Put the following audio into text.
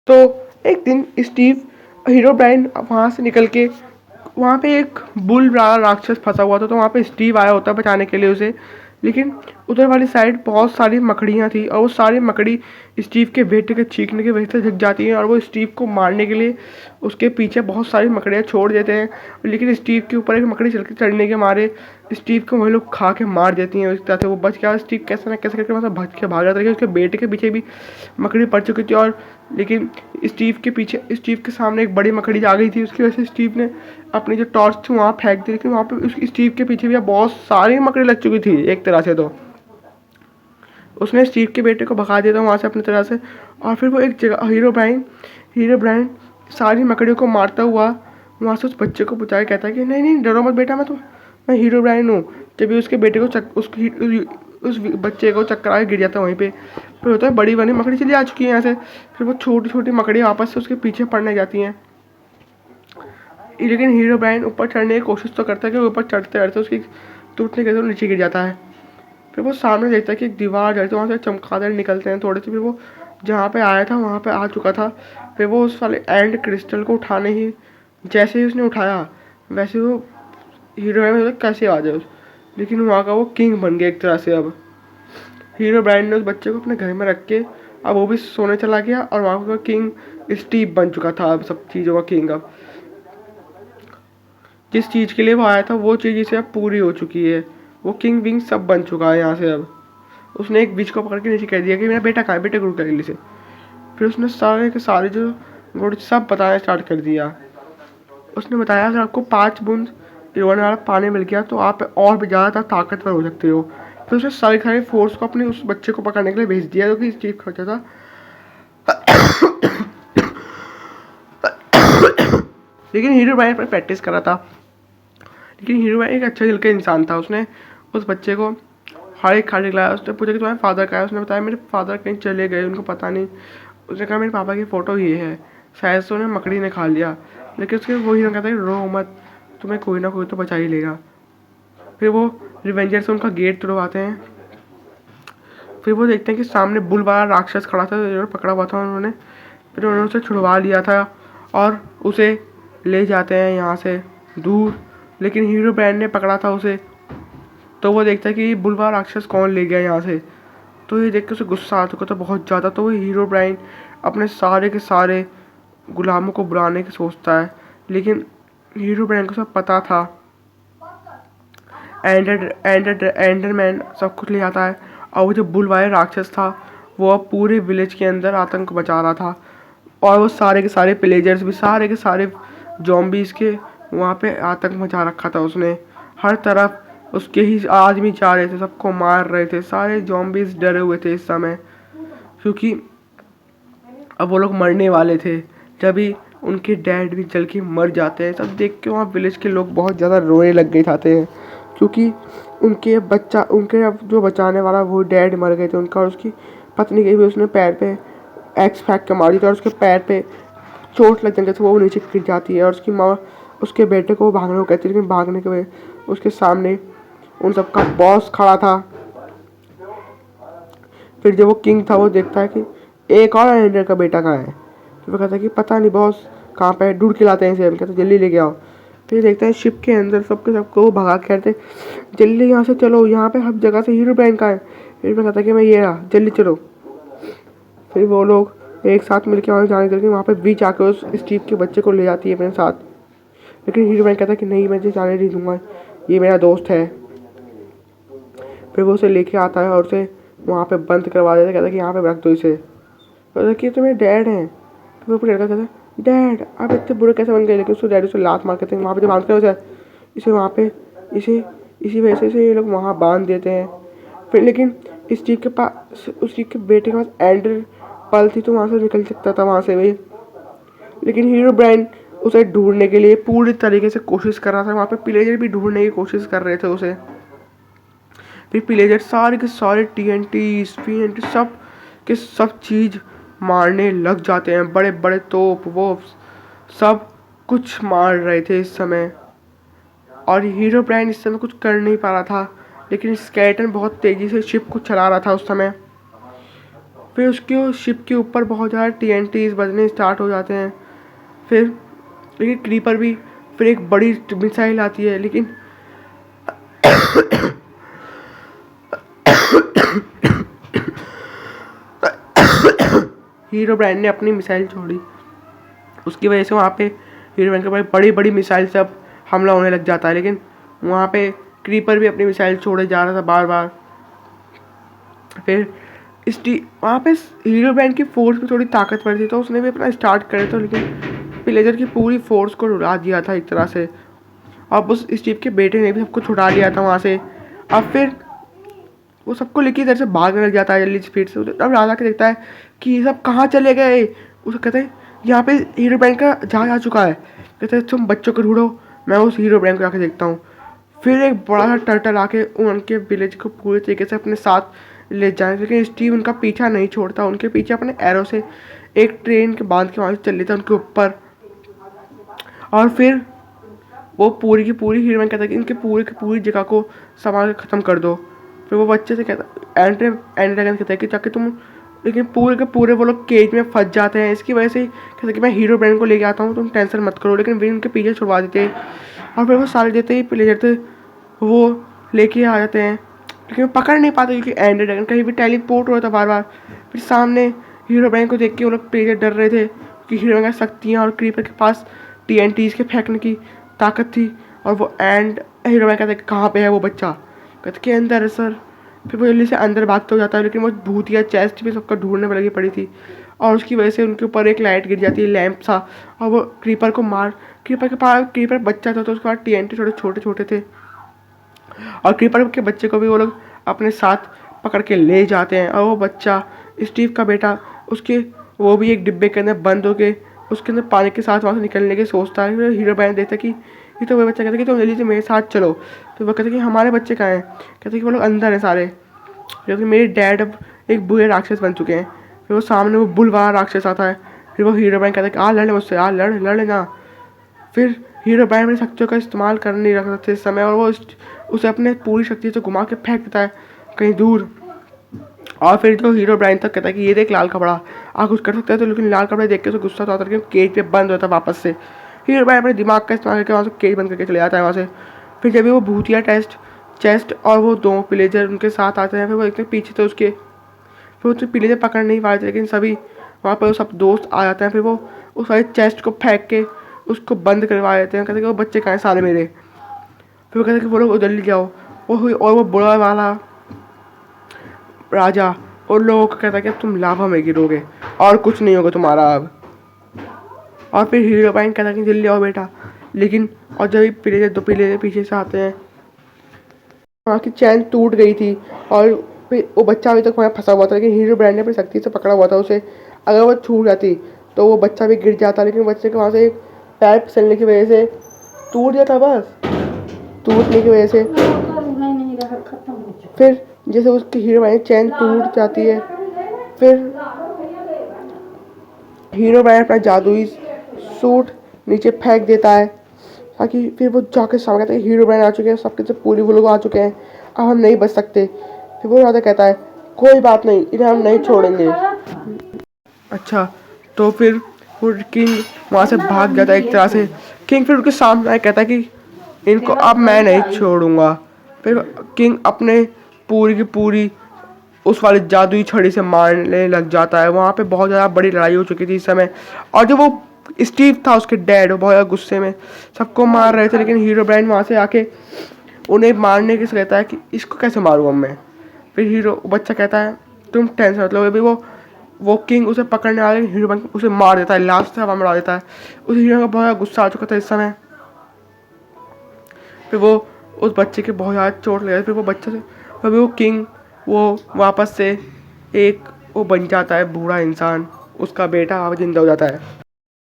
तो एक दिन स्टीव हीरो ब्राइन वहाँ से निकल के वहाँ पे एक बुल राक्षस फंसा हुआ था, तो वहाँ पे स्टीव आया होता है बचाने के लिए उसे। लेकिन उधर वाली साइड बहुत सारी मकड़ियाँ थी और वो सारी मकड़ी स्टीव के बेटे के चीखने की वजह से झक जाती हैं और वो स्टीव को मारने के लिए उसके पीछे बहुत सारी मकड़ियाँ छोड़ देते हैं। लेकिन स्टीव के ऊपर एक मकड़ी चढ़ने के मारे स्टीव को वही लोग खा के मार देती हैं। उस तरह से वो बच गया। स्टीव कैसे ना कैसे करके वहाँ से भज के भाग जाता है। उसके बेटे के पीछे भी मकड़ी पड़ चुकी थी और लेकिन स्टीव के सामने एक बड़ी मकड़ी आ गई थी। उसकी वजह से स्टीव ने अपनी जो टॉर्च थी वहाँ फेंक दी, लेकिन वहाँ पे उस स्टीव के पीछे भी बहुत सारी मकड़ी लग चुकी थी एक तरह से। तो उसने स्टीव के बेटे को भगा दिया था वहाँ से अपनी तरह से। और फिर वो एक जगह हीरो ब्राइन सारी मकड़ियों को मारता हुआ वहाँ से उस बच्चे को बचा के कहता है कि नहीं नहीं डरो मत बेटा, मैं हीरो ब्राइन हूँ। जब भी उसके बेटे को उस बच्चे को चक्कर गिर जाता है वहीं पे। फिर होता है बड़ी बड़ी मकड़ी चली आ चुकी है यहाँ से। फिर वो छोटी छोटी मकड़ी वापस से उसके पीछे पड़ने जाती हैं। लेकिन हीरो ब्राइन ऊपर चढ़ने की कोशिश तो करता है कि ऊपर चढ़ते चढ़ते उसकी टूटने के नीचे गिर जाता है। फिर वो सामने देखता है कि एक दीवार जाती है, वहाँ से चमगादड़ निकलते हैं थोड़े से। फिर वो जहाँ पे आया था वहाँ पे आ चुका था। फिर वो उस वाले एंड क्रिस्टल को उठाने ही जैसे ही उसने उठाया वैसे वो हीरो ब्राइन में कैसे आ जाए। लेकिन वहाँ का वो किंग बन गया एक तरह से। अब हीरो ब्राइन ने उस बच्चे को अपने घर में रख के अब वो भी सोने चला गया और वहाँ का किंग स्टीव बन चुका था। अब सब चीज़ों का किंग। अब जिस चीज़ के लिए वो आया था वो चीज़ इसे अब पूरी हो चुकी है। वो किंग विंग सब बन चुका है यहाँ से। अब उसने एक बीच को पकड़ के नीचे कह दिया कि मेरा बेटा कहाँ है, बेटे को कर से। फिर उसने सारे के सारे जो गुड़ सब बताना स्टार्ट कर दिया। उसने बताया अगर आपको 5 बूंद रोने वाला पानी मिल गया तो आप और भी ज़्यादा ताकतवर हो सकते हो। फिर उसने सारी सारी फोर्स को अपने उस बच्चे को पकड़ने के लिए भेज दिया जो कि स्टीव खर्चा था। लेकिन हीरो ब्राइन पर प्रैक्टिस कर रहा था। लेकिन हीरो एक अच्छा दिल का इंसान था। उसने उस बच्चे को हर एक खाने खिलाया। उसने पूछा कि तुम्हारे फादर कहाँ है। उसने बताया मेरे फादर कहीं चले गए, उनको पता नहीं। उसने कहा मेरे पापा की फ़ोटो ये है, शायद से उन्हें मकड़ी ने खा लिया। लेकिन उसके वो हीरो कहता है रो मत, तुम्हें कोई ना कोई तो बचा ही लेगा। फिर वो रिवेंजर से उनका गेट तोड़वाते हैं। फिर वो देखते हैं कि सामने बुल वाला राक्षस खड़ा था जो पकड़ा हुआ था उन्होंने। फिर उन्होंने उसे छुड़वा लिया था और उसे ले जाते हैं यहाँ से दूर। लेकिन हीरो ब्राइन ने पकड़ा था उसे। तो वो देखता है कि बुलवा राक्षस कौन ले गया यहाँ से। तो ये देख के उसे गुस्सा आ चुका था बहुत ज़्यादा। तो वो हीरो ब्राइन अपने सारे के सारे गुलामों को बुलाने की सोचता है। लेकिन हीरो ब्राइन को सब पता था। एंडरमैन सब कुछ ले आता है और वो जो बुलवाए राक्षस था वो अब पूरे विलेज के अंदर आतंक मचा रहा था। और वो सारे के सारे पिलेजर्स भी सारे के सारे जॉम्बीज़ के वहाँ पे आतंक मचा रखा था उसने। हर तरफ उसके ही आदमी जा रहे थे, सबको मार रहे थे। सारे जॉम्बीज़ डरे हुए थे इस समय, क्योंकि अब वो लोग मरने वाले थे। जब उनके डैड भी जल के मर जाते हैं। सब देख के वहाँ विलेज के लोग बहुत ज़्यादा रोने लग गए जाते हैं, क्योंकि उनके अब जो बचाने वाला वो डैड मर गए थे उनका। और उसकी पत्नी के भी उसने पैर पे एक्स फेंक के मार दी थी और उसके पैर पे चोट लग जाने से वो नीचे गिर जाती है। और उसकी माँ उसके बेटे को भागने को कहती है, लेकिन भागने के वजह उसके सामने उन सबका बॉस खड़ा था। फिर जब वो किंग था वो देखता है कि एक और एंडर का बेटा कहाँ है। तो वो कहता है कि पता नहीं बॉस कहाँ पे है, ढूंढ के लाते हैं इसे। हम कहते जल्दी लेके आओ। फिर देखता है शिप के अंदर सबको वो भगा के कहते जल्दी यहाँ से चलो, यहाँ पे हर जगह से हीरो ब्राइन का है। फिर मैं कहता कि मैं ये रहा, जल्दी चलो। फिर वो लोग एक साथ मिलकर वहाँ जाने करके वहाँ पे बीच आकर उस स्टीव के बच्चे को ले जाती है अपने साथ। लेकिन हीरो ब्राइन कहता है कि नहीं, मैं जाने नहीं दूंगा, ये मेरा दोस्त है। फिर वो उसे लेके आता है और उसे वहाँ पे बंद करवा देता है। कहता है कि यहाँ पे रख दो इसे। कहता है कि तो मेरे डैड हैं। तो वो लड़का कहता है डैड आप इतने बुरे कैसे बन गए। लेकिन उसको डैड उसे लात मार के वहाँ पे जो बांध कर इसे वहाँ पे इसी वजह से ये लोग वहाँ बांध देते हैं। फिर लेकिन उस चीज के बेटे के पास एंडर पल थी तो वहाँ से निकल सकता था वहाँ से भी। लेकिन हीरो ब्राइन उसे ढूंढने के लिए पूरी तरीके से कोशिश कर रहा था। वहाँ पे पिलेजर भी ढूंढने की कोशिश कर रहे थे उसे। फिर पिलेजर सारे के सारे TNT सब के सब चीज़ मारने लग जाते हैं। बड़े बड़े तोप वो सब कुछ मार रहे थे इस समय। और हीरो ब्राइन इस समय कुछ कर नहीं पा रहा था। लेकिन स्केलेटन बहुत तेज़ी से शिप को चला रहा था उस समय। फिर उसके शिप के ऊपर बहुत ज़्यादा TNTs बजने स्टार्ट हो जाते हैं। फिर लेकिन क्रीपर भी फिर एक बड़ी मिसाइल आती है, लेकिन हीरो ब्रांड ने अपनी मिसाइल छोड़ी, उसकी वजह से वहाँ पे हीरो ब्रांड के ऊपर बड़ी बड़ी मिसाइल से अब हमला होने लग जाता है। लेकिन वहाँ पे क्रीपर भी अपनी मिसाइल छोड़े जा रहा था बार बार। फिर वहाँ पे हीरो ब्रांड की फोर्स भी थोड़ी ताकतवर थी, तो उसने भी अपना स्टार्ट करे तो, लेकिन विलेजर की पूरी फोर्स को उड़ा दिया था एक तरह से। अब उस स्टीव के बेटे ने भी सबको छुड़ा लिया था वहाँ से। अब फिर वो सबको लेके इधर से भागने लग जाता है जल्दी स्पीड से। अब राजा के देखता है कि ये सब कहाँ चले गए। उसे कहते हैं यहाँ पे हीरो ब्रांड का जहाज आ चुका है। कहते हैं तुम बच्चों को ढूंढो, मैं उस हीरो ब्रांड को आके देखता हूँ। फिर एक बड़ा सा टर्टल आके उनके विलेज को पूरे तरीके से अपने साथ ले जाए, लेकिन स्टीव उनका पीछा नहीं छोड़ता। उनके पीछे अपने एरो से एक ट्रेन के बांध के वहाँ से चल लेता है उनके ऊपर। और फिर वो पूरी की पूरी हीरो ब्रांड कहता है कि इनके पूरी की पूरी जगह को संभाल के ख़त्म कर दो। फिर वो बच्चे से कहता एंड्रैगन कहता है कि ताकि तुम, लेकिन पूरे के पूरे वो लोग केज में फंस जाते हैं। इसकी वजह से कहते हैं कि मैं हीरो ब्रांड को लेके आता हूँ, तुम टेंशन मत करो। लेकिन वे उनके पीछे छुड़वा देते हैं और फिर वो सारे देते ही प्लेयर थे वो लेके आ जाते हैं, लेकिन वो पकड़ नहीं पाते क्योंकि एंड्रैगन कहीं भी टेलीपोर्ट हो रहा था बार बार। फिर सामने हीरो ब्रांड को देख के वो लोग प्लेयर डर रहे थे कि हीरो ब्रांड की शक्तियाँ और क्रीपर के पास TNTs के फेंकने की ताकत थी। और वो हीरो ब्रांड कहते हैं कहाँ पे है वो बच्चा, कहते के अंदर है सर। फिर वो जल्दी से अंदर भागते हो जाता है, लेकिन वो भूतिया चेस्ट भी सबका ढूंढने में लगी पड़ी थी और उसकी वजह से उनके ऊपर एक लाइट गिर जाती है, लैंप सा, और वो क्रीपर के पास क्रीपर बच्चा था तो उसके बाद TNT थोड़े छोटे छोटे थे और क्रीपर के बच्चे को भी वो लोग अपने साथ पकड़ के ले जाते हैं। और वो बच्चा स्टीव का बेटा उसके वो भी एक डिब्बे के अंदर बंद होके उसके अंदर पानी के साथ वहाँ से निकलने की सोचता है। फिर हीरो ब्रांड देखता है कि ये तो वो बच्चा कहता है कि तुम जल्दी से मेरे साथ चलो। तो वो कहते हैं कि हमारे बच्चे कहाँ हैं, कहते हैं कि वो लोग अंदर हैं सारे, क्योंकि मेरे डैड अब एक बुरे राक्षस बन चुके हैं। फिर वो सामने वो बुल वाला राक्षस आता है। फिर वो हीरो ब्रांड कहता है कि आ लड़ मुझसे, आ लड़ ना। फिर हीरो ब्रांड अपनी शक्तियों का इस्तेमाल कर नहीं रख सकते इस समय और वो उसे अपने पूरी शक्ति से घुमा के फेंक देता है कहीं दूर। और फिर जो हीरो ब्रांड तक कहता है कि ये देख लाल कपड़ा, आप कुछ कर सकते हैं तो, लेकिन लाल कपड़े देख के उसे गुस्सा तो आता है कि केज पे बंद होता है वापस से। हीरो ब्रांड अपने दिमाग का इस्तेमाल करके वहाँ से केज बंद करके चले जाता है वहाँ से। फिर जब भी वो भूतिया चेस्ट और वो दो विलेजर उनके साथ आते हैं, फिर वो देखते हैं पीछे तो उसके, फिर उससे विलेजर पकड़ नहीं पाते, लेकिन सभी वहाँ पर सब दोस्त आ जाते हैं। फिर वो उस वाले चेस्ट को फेंक के उसको बंद करवा देते हैं, कहते हैं कि वो बच्चे कहाँ हैं सारे मेरे। फिर वो कहते हैं कि वो लोग जल्दी जाओ। वो बुरा वाला राजा उन लोगों को कहता है कि अब तुम लाभा में गिरोगे और कुछ नहीं होगा तुम्हारा अब। और फिर हीरो ब्रांड कहता है कि जल्दी आओ बेटा, लेकिन और जब दो पिले पीछे से आते हैं, वहाँ की चैन टूट गई थी और फिर वो बच्चा अभी तक वहाँ फंसा हुआ था, लेकिन हीरो ब्रांड ने अपनी शक्ति से पकड़ा हुआ था उसे। अगर वो छूट जाती तो वो बच्चा भी गिर जाता, लेकिन बच्चे के वहाँ से एक पैर फिसलने की वजह से टूट जाता, बस टूटने की वजह से फिर जैसे उसकी हीरो ब्रांड चैन टूट जाती है। फिर हीरो ब्रांड अपना जादुई सूट नीचे फेंक देता है ताकि फिर वो जाके सामने कहता है हीरो ब्रांड आ चुके हैं, सबके सब पूरी वो लोग आ चुके हैं, अब हम नहीं बच सकते। फिर वो राजा कहता है कोई बात नहीं, इन्हें हम नहीं छोड़ेंगे। अच्छा, तो फिर वो किंग वहाँ से भाग जाता है एक तरह से। किंग फिर उनके सामने कहता है कि इनको अब मैं नहीं छोड़ूंगा। फिर किंग अपने पूरी की पूरी उस वाली जादुई छड़ी से मारने लग जाता है। वहाँ पे बहुत ज़्यादा बड़ी लड़ाई हो चुकी थी इस समय, और जो वो स्टीव था उसके डैड वो बहुत ज़्यादा गुस्से में सबको मार रहे थे, लेकिन हीरो ब्रांड वहाँ से आके उन्हें मारने के से कहता है कि इसको कैसे मारूँ अब मैं। फिर हीरो बच्चा कहता है तुम टेंशन मत लो, अभी वो किंग उसे पकड़ने वाले हीरो ब्रांड उसे मार देता है, लास्ट से हवा में उड़ा देता है। उस हीरो का बहुत ज़्यादा गुस्सा आ चुका था इस समय। फिर वो उस बच्चे के बहुत ज़्यादा चोट लगा, फिर वो बच्चे से अभी वो किंग वो वापस से एक वो बन जाता है बूढ़ा इंसान, उसका बेटा जिंदा हो जाता है।